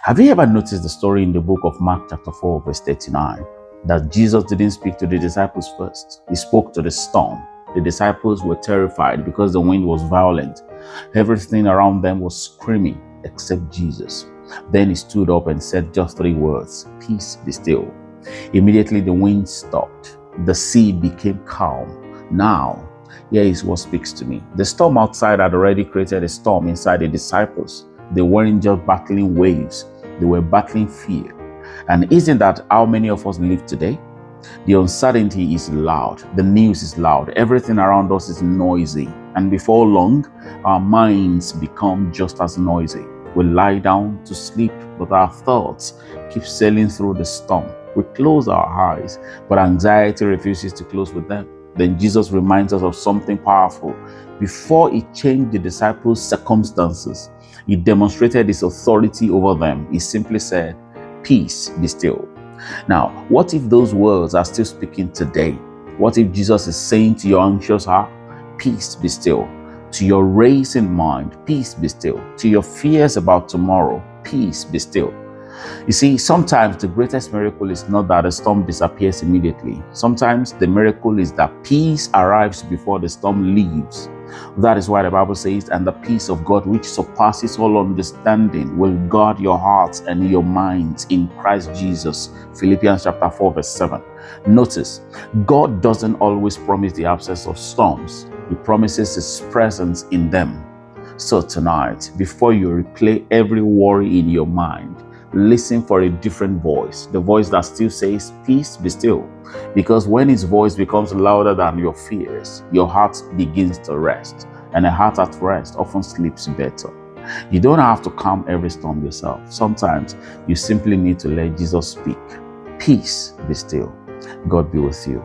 Have you ever noticed the story in the book of Mark chapter 4 verse 39 that Jesus didn't speak to the disciples first? He spoke to the storm. The disciples were terrified because the wind was violent. Everything around them was screaming except Jesus. Then he stood up and said just 3 words, "Peace, be still." Immediately the wind stopped. The sea became calm. Now, here is what speaks to me. The storm outside had already created a storm inside the disciples. They weren't just battling waves, they were battling fear. And isn't that how many of us live today? The uncertainty is loud, the news is loud, everything around us is noisy. And before long, our minds become just as noisy. We lie down to sleep, but our thoughts keep sailing through the storm. We close our eyes, but anxiety refuses to close with them. Then Jesus reminds us of something powerful. Before he changed the disciples' circumstances, he demonstrated his authority over them. He simply said, "Peace, be still." Now, what if those words are still speaking today? What if Jesus is saying to your anxious heart, "Peace, be still"? To your racing mind, "Peace, be still"? To your fears about tomorrow, "Peace, be still"? You see, sometimes the greatest miracle is not that the storm disappears immediately. Sometimes the miracle is that peace arrives before the storm leaves. That is why the Bible says, "And the peace of God, which surpasses all understanding, will guard your hearts and your minds in Christ Jesus." Philippians chapter 4 verse 7. Notice, God doesn't always promise the absence of storms. He promises his presence in them. So tonight, before you replay every worry in your mind, listen for a different voice, the voice that still says, "Peace, be still." Because when his voice becomes louder than your fears, your heart begins to rest. And a heart at rest often sleeps better. You don't have to calm every storm yourself. Sometimes you simply need to let Jesus speak. Peace, be still. God be with you.